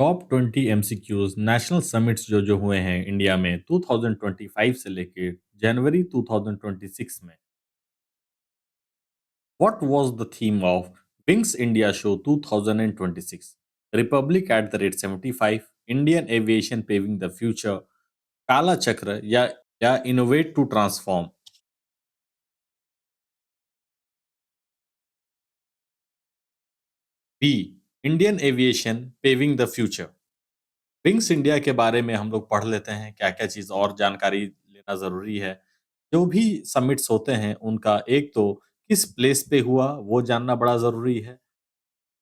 Top 20 MCQs national summits जो जो हुए हैं इंडिया में 2025 से लेके जनवरी 2026 में। What was the theme of wings India show 2026? Republic at the rate 75, Indian aviation paving the future, काला चक्र या innovate to transform. B, Indian aviation paving the future. Wings India के बारे में हम लोग पढ़ लेते हैं, क्या-क्या चीज़ और जानकारी लेना ज़रूरी है। जो भी समिट्स होते हैं, उनका एक तो किस प्लेस पे हुआ, वो जानना बड़ा ज़रूरी है।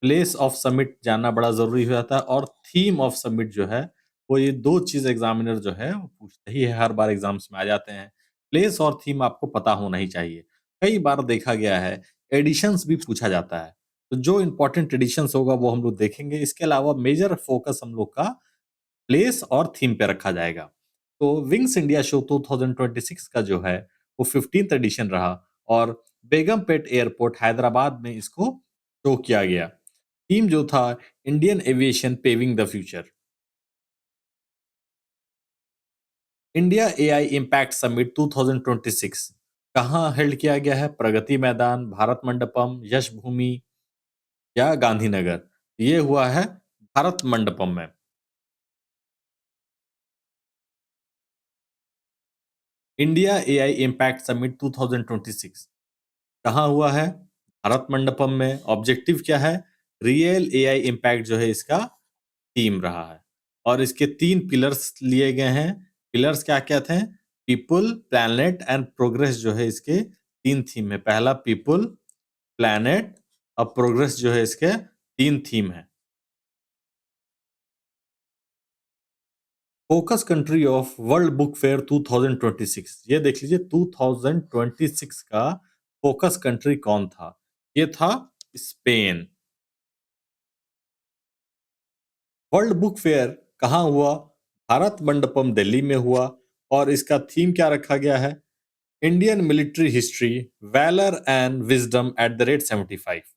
प्लेस ऑफ समिट जानना बड़ा ज़रूरी हो जाता है और थीम ऑफ समिट जो है, वो ये 2 चीज़ एग्ज़ामिनर जो है, वो पूछते ही है, हर बार एग्ज़ाम्स में आ जाते हैं। प्लेस और थीम आपको पता होना ही चाहिए। कई बार देखा गया है, एडिशंस भी पूछा जाता है। तो जो इम्पोर्टेंट एडिशंस होगा, वो हम लोग देखेंगे। इसके अलावा मेजर फोकस हम लोग का प्लेस और थीम पे रखा जाएगा। तो विंग्स इंडिया शो 2026 का जो है वो 15th एडिशन रहा और बेगमपेट एयरपोर्ट हैदराबाद में इसको शो किया गया। थीम जो था Indian aviation paving the future. India AI impact summit 2026 कहाँ हेल्ड किया गया है? प्रगति मैदान, भारत मंडपम, यश भूमि या गांधीनगर? ये हुआ है भारत मंडपम में। इंडिया एआई इम्पैक्ट समिट 2026 कहाँ हुआ है? भारत मंडपम में। ऑब्जेक्टिव क्या है? रियल एआई इम्पैक्ट जो है इसका थीम रहा है और इसके 3 पिलर्स लिए गए हैं। पिलर्स क्या-क्या थे? पीपल, प्लैनेट एंड प्रोग्रेस जो है इसके 3 थीम है। पहला पीपल, प्लैनेट और प्रोग्रेस जो है इसके 3 थीम है। Focus country of world book fair 2026, ये देख लीजिए 2026 का फोकस कंट्री कौन था? ये था स्पेन। वर्ल्ड बुक फेयर कहाँ हुआ? भारत मंडपम दिल्ली में हुआ और इसका थीम क्या रखा गया है? Indian military history, valour and wisdom at the rate 75।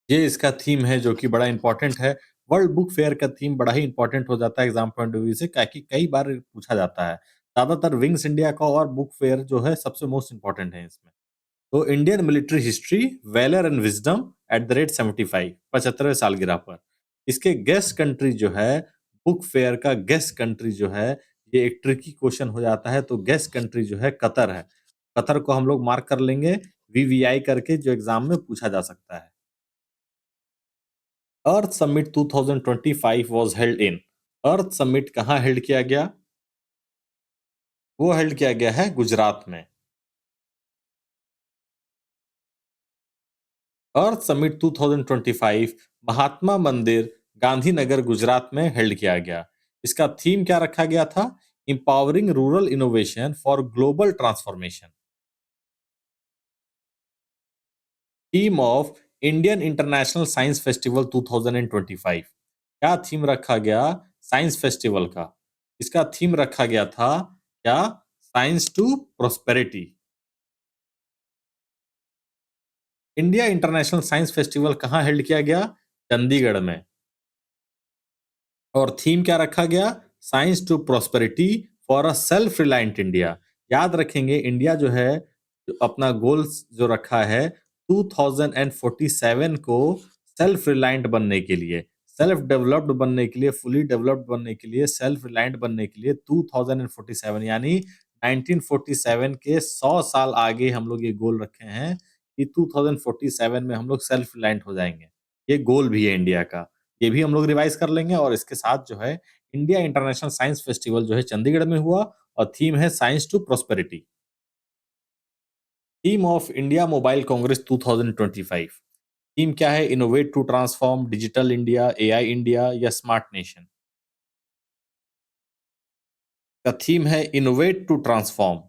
ये इसका थीम है जो कि बड़ा इंपॉर्टेंट है। वर्ल्ड बुक फेयर का थीम बड़ा ही इंपॉर्टेंट हो जाता है एग्जाम पॉइंट ऑफ व्यू से, ताकि कई बार पूछा जाता है। ज्यादातर विंग्स इंडिया का और बुक फेयर जो है सबसे मोस्ट इंपॉर्टेंट है इसमें। तो Indian military history, valour and wisdom at the rate 75, 75वें सालगिरह पर। इसके गेस्ट कंट्री जो है, बुक फेयर का गेस्ट कंट्री जो है, ये एक ट्रिकी क्वेश्चन हो जाता है। तो गेस्ट कंट्री जो है कतर है। कतर को हम लोग मार्क कर लेंगे वीवीआई करके, जो एग्जाम में पूछा जा सकता है। Earth summit 2025 was held in. Earth summit कहाँ हेल्ड किया गया? वो हेल्ड किया गया है गुजरात में। अर्थ समिट 2025 महात्मा मंदिर, गांधीनगर, गुजरात में हेल्ड किया गया। इसका थीम क्या रखा गया था? Empowering rural innovation for global transformation. Theme of Indian international science festival 2025, क्या थीम रखा गया साइंस फेस्टिवल का? इसका थीम रखा गया था क्या? Science to prosperity. India international science festival कहाँ हेल्ड किया गया? चंडीगढ़ में। और थीम क्या रखा गया? Science to prosperity for a self reliant India. याद रखेंगे, इंडिया जो है जो अपना गोल्स जो रखा है 2047 को, सेल्फ रिलायंट बनने के लिए, सेल्फ डेवलप्ड बनने के लिए, फुली डेवलप्ड बनने के लिए, सेल्फ रिलायंट बनने के लिए 2047 यानी 1947 के 100 साल आगे हम लोग ये गोल रखे हैं कि 2047 में हम लोग सेल्फ रिलायंट हो जाएंगे। ये गोल भी है इंडिया का। ये भी हम लोग रिवाइज कर लेंगे और इसके साथ जो है इंडिया इंटरनेशनल साइंस फेस्टिवल जो है चंडीगढ़ में हुआ और थीम है science to prosperity. Theme of India mobile congress 2025, theme क्या है? Innovate to transform, digital India, AI India या स्मार्ट नेशन? का थीम है innovate to transform.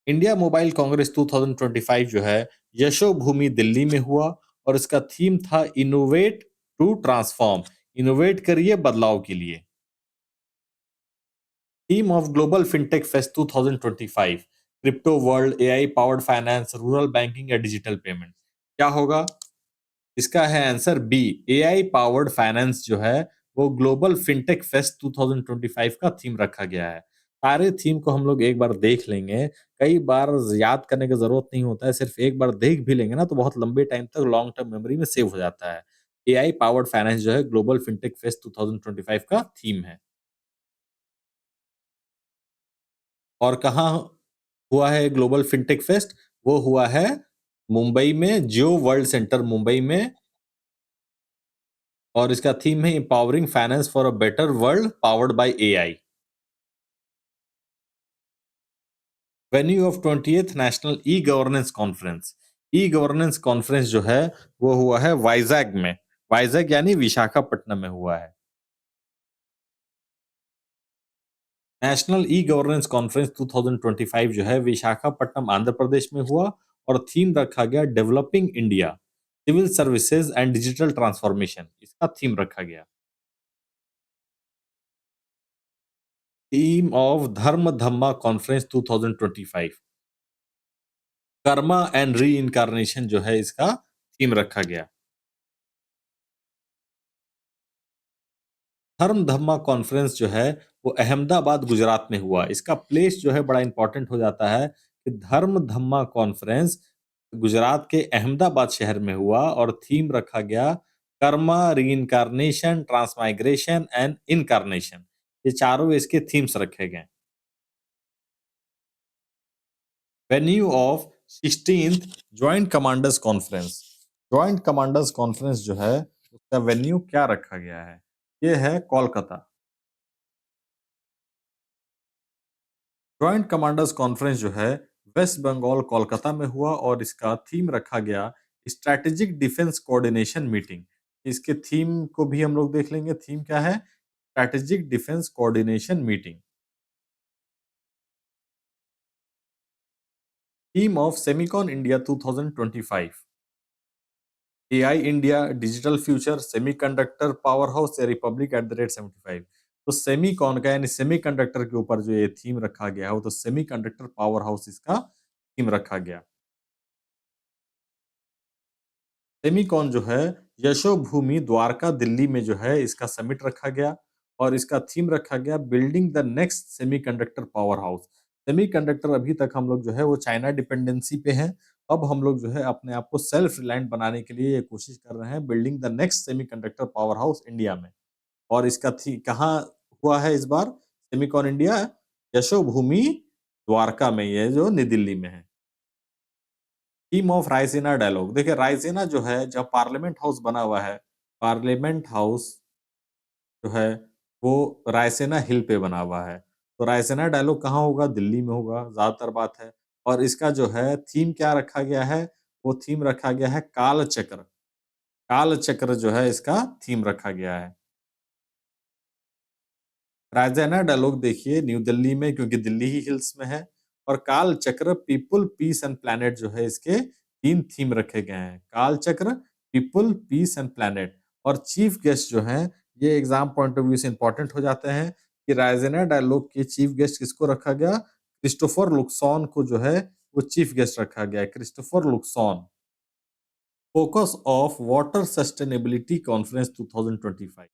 India mobile congress 2025 जो है यशोभूमि दिल्ली में हुआ और इसका थीम था इनोवेट टू ट्रांसफॉर्म। इनोवेट करिए बदलाव के लिए। Theme of global fintech fest 2025, crypto world, AI powered finance, rural banking या डिजिटल पेमेंट? क्या होगा? इसका है answer B, AI powered finance जो है, वो ग्लोबल फिनटेक फेस्ट 2025 का थीम रखा गया है। सारे थीम को हम लोग एक बार देख लेंगे, कई बार याद करने की ज़रूरत नहीं होता है, सिर्फ़ एक बार देख भी लेंगे ना, तो बहुत लंबे टाइम तक लॉन्ग टर्म मेमोरी में सेव हो जाता है। एआई पावर्ड फाइनेंस जो है, ग्लोबल फिनटेक फेस्ट 2025 का थीम है। और कहाँ हुआ है ग्लोबल फिनटेक फेस्ट? वो हुआ है मुंबई में, जियो वर्ल्ड सेंटर मुंबई में, और इसका थीम है empowering finance for a better world powered by AI. Venue of 20th national e governance conference. E governance conference जो है, वो हुआ है वाइजैक में। वाइजैक यानी विशाखापट्टनम में हुआ है। नेशनल ई गवर्नेंस कॉन्फ्रेंस 2025 जो है, विशाखापट्टनम आंध्र प्रदेश में हुआ, और थीम रखा गया developing India, civil services and digital transformation, इसका थीम रखा गया। Theme of Dharma Dhamma conference 2025, karma and reincarnation जो है, इसका थीम रखा गया। धर्म धम्मा कॉन्फ्रेंस जो है, वो अहमदाबाद गुजरात में हुआ। इसका प्लेस जो है बड़ा इंपॉर्टेंट हो जाता है कि धर्म धम्मा कॉन्फ्रेंस गुजरात के अहमदाबाद शहर में हुआ, और थीम रखा गया Karma, reincarnation, transmigration and incarnation. ये चारों इसके थीम्स रखे गए। Venue of 16th joint commanders conference. Joint commanders conference जो है, उसका वेन्यू क्या रखा गया है? ये है कोलकाता। जॉइंट कमांडर्स कॉन्फ्रेंस जो है, वेस्ट बंगाल कोलकाता में हुआ, और इसका थीम रखा गया स्ट्रैटेजिक डिफेंस कोऑर्डिनेशन मीटिंग। इसके थीम को भी हम लोग देख लेंगे। थीम क्या है? Strategic defence coordination meeting. Theme of Semicon India 2025, AI India, digital future, semiconductor power house या रिपब्लिक एट द रेट 75। तो सेमीकॉन का यानी सेमीकंडक्टर के ऊपर जो ये थीम रखा गया है, वो तो सेमीकंडक्टर पावर हाउस इसका थीम रखा गया। सेमीकॉन जो है, यशोभूमि द्वारका दिल्ली में जो है, इसका समिट रखा गया, और इसका थीम रखा गया building the next semiconductor power house. Semiconductor अभी तक हम लोग जो है वो चाइना डिपेंडेंसी पे हैं। अब हम लोग जो है अपने आप को सेल्फ रिलायंट बनाने के लिए ये कोशिश कर रहे हैं, building the next semiconductor powerhouse India में। और इसका थी कहाँ हुआ है इस बार? सेमीकॉन इंडिया यशोभूमि द्वारका में, ये जो नई दिल्ली में है। Theme of Raisina dialogue. देखिए, रायसीना जो है, जब पार्लियामेंट हाउस बना हुआ है, पार्लियामेंट हाउस जो है, वो रायसीना हिल पे बना हुआ है। तो रायसीना डायलॉग कहाँ होगा? दिल्ली में होगा, ज़्यादातर बात है। और इसका जो है थीम क्या रखा गया है? वो थीम रखा गया है काल चक्र। काल चक्र जो है, इसका थीम रखा गया है। रायसीना डायलॉग देखिए न्यू दिल्ली में, क्योंकि दिल्ली ही हिल्स में है। और काल चक्र पीपल, पीस एंड प्लैनेट जो है, इसके 3 थीम रखे गए हैं। काल चक्र, पीपल, पीस एंड प्लैनेट। और चीफ गेस्ट जो हैं, ये एग्ज़ाम पॉइंट ऑफ व्यू से इम्पोर्टेंट हो जाते हैं कि रायसीना डायलॉग के चीफ गेस्ट किसको रखा गया? क्रिस्टोफर लुक्सॉन को जो है, वो चीफ गेस्ट रखा गया है, Christopher Luxon. Focus of water sustainability conference 2025।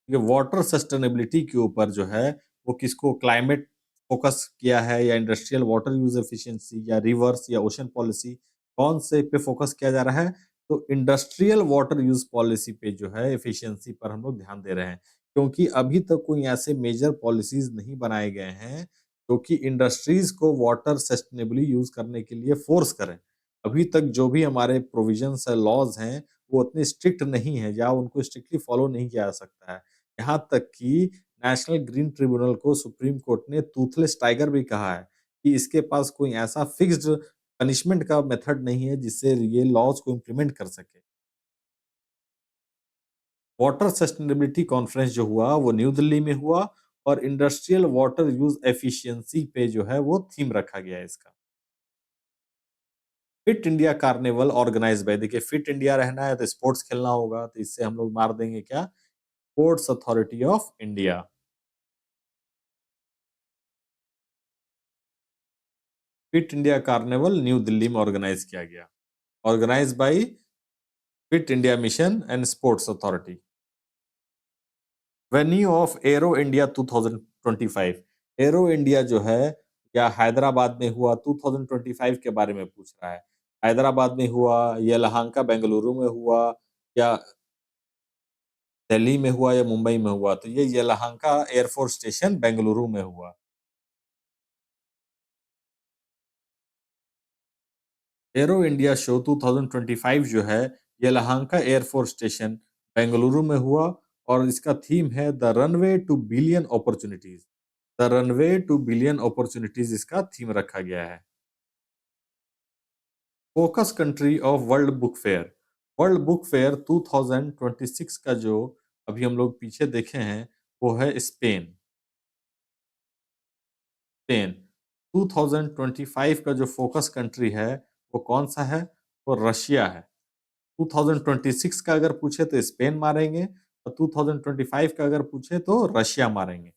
ये वाटर सस्टेनेबिलिटी के ऊपर जो है, वो किसको क्लाइमेट फोकस किया है, या इंडस्ट्रियल वाटर यूज एफिशिएंसी, या रिवर्स, या ओशन पॉलिसी, कौन से पे फोकस किया जा रहा है? तो इंडस्ट्रियल वाटर यूज पॉलिसी पे जो है, एफिशिएंसी पर हम लोग ध्यान दे रहे हैं, क्योंकि अभी तक कोई ऐसे मेजर पॉलिसीज नहीं बनाए गए हैं जो कि इंडस्ट्रीज को वाटर सस्टेनेबली यूज करने के लिए फोर्स करें। अभी तक जो भी हमारे प्रोविजंस है, लॉज हैं, वो उतने स्ट्रिक्ट नहीं है, या उनको स्ट्रिक्टली फॉलो नहीं किया जा सकता है। यहाँ तक कि नेशनल ग्रीन ट्रिब्यूनल को सुप्रीम कोर्ट ने टूथलेस टाइगर भी कहा है कि इसके पास कोई ऐसा फिक्स्ड पनिशमेंट का मेथड नहीं है जिससे ये लॉज को इम्प्लीमेंट कर सके। वाटर सस्टेनेबिलिटी कॉन्फ्रेंस जो हुआ, वो न्यू दिल्ली में हुआ, और इंडस्ट्रियल वाटर यूज एफिशिएंसी पे जो है, वो थीम रखा गया है इसका। Fit India carnival organise by, देखिए फिट इंडिया रहना है तो स्पोर्ट्स खेलना होगा, तो इससे हम लोग मार देंगे क्या? Sports authority of India. Fit India carnival new Delhi में ऑर्गेनाइज किया गया। Organise by fit India mission and sports authority. Venue of aero India 2025। Aero India जो है या हैदराबाद में हुआ 2025 के बारे में पूछ रहा है। हैदराबाद में हुआ, यलहंका बेंगलुरु में हुआ, या दिल्ली में हुआ, या मुंबई में हुआ? तो ये यलहंका एयरफोर्स स्टेशन बेंगलुरु में हुआ। एरो इंडिया शो 2025 जो है यलहंका एयरफोर्स स्टेशन बेंगलुरु में हुआ, और इसका थीम है the runway two billion opportunities. The runway two billion opportunities इसका थीम रखा गया है। Focus country of world book fair. World book fair 2026 का जो अभी हम लोग पीछे देखे हैं, वो है स्पेन। स्पेन। 2025 का जो फोकस कंट्री है, वो कौन सा है? वो रशिया है। 2026 का अगर पूछे तो स्पेन मारेंगे, और 2025 का अगर पूछे तो रशिया मारेंगे।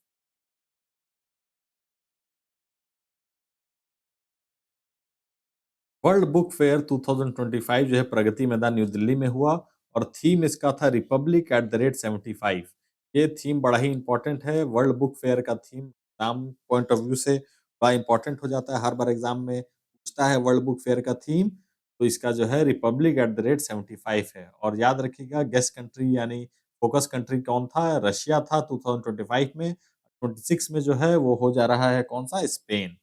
वर्ल्ड बुक फेयर 2025 जो है प्रगति मैदान न्यू दिल्ली में हुआ, और थीम इसका था रिपब्लिक एट द रेट 75। ये थीम बड़ा ही इंपॉर्टेंट है। वर्ल्ड बुक फेयर का theme exam point of view से बड़ा इंपॉर्टेंट हो जाता है। हर बार एग्जाम में पूछता है वर्ल्ड बुक फेयर का थीम, तो इसका जो है रिपब्लिक एट द रेट 75 है। और याद रखिएगा गेस्ट कंट्री यानी फोकस कंट्री कौन था? रशिया था 2025 में। 26 में जो है वो हो जा रहा है कौन सा? Spain.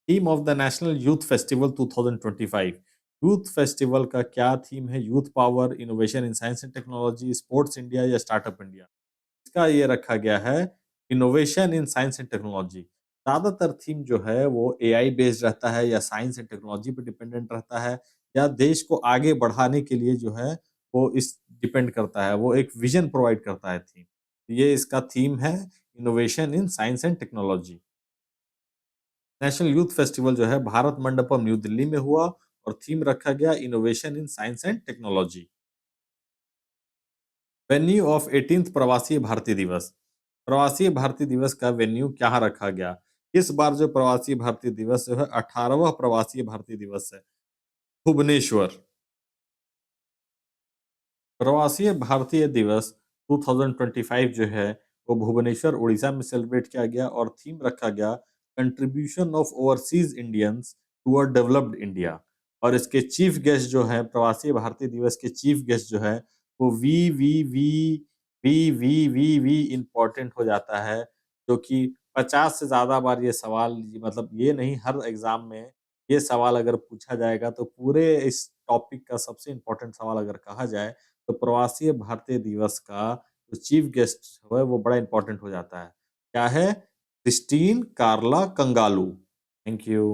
Theme of the national youth festival 2025। Youth festival का क्या थीम है? Youth power, innovation in science and technology, sports India, या स्टार्टअप इंडिया? इसका ये रखा गया है innovation in science and technology. ज्यादातर थीम जो है वो एआई बेस्ड रहता है, या साइंस एंड टेक्नोलॉजी पे डिपेंडेंट रहता है, या देश को आगे बढ़ाने के लिए जो है वो इस डिपेंड करता है, वो एक विजन प्रोवाइड करता है थीम। ये इसका थीम है innovation in science and technology. National youth festival जो है भारत मंडपम न्यू दिल्ली में हुआ, और थीम रखा गया innovation in science and technology. Venue of 18th प्रवासी भारतीय दिवस। प्रवासी भारतीय दिवस का वेन्यू क्या रखा गया? इस बार जो प्रवासी भारतीय दिवस जो है 18वां प्रवासी भारतीय दिवस है। भुवनेश्वर। प्रवासी भारतीय दिवस 2025 जो है वो भुवनेश्वर उड़ीसा में सेलिब्रेट किया गया, और थीम रखा गया contribution of overseas Indians toward developed India. और इसके चीफ गेस्ट जो है, प्रवासी भारतीय दिवस के चीफ गेस्ट जो है, वो वी इम्पोर्टेंट हो जाता है, जो कि 50 से ज्यादा बार ये सवाल, मतलब ये नहीं, हर एग्जाम में ये सवाल अगर पूछा जाएगा तो पूरे इस टॉपिक का सबसे इम्पोर्टेंट सवाल अगर कहा जाए तो प्रवासी भारतीय दिवस का जो चीफ गेस्ट है वो बड़ा इंपॉर्टेंट हो जाता है। क्या है? Christine Carla Kangaloo. Thank you.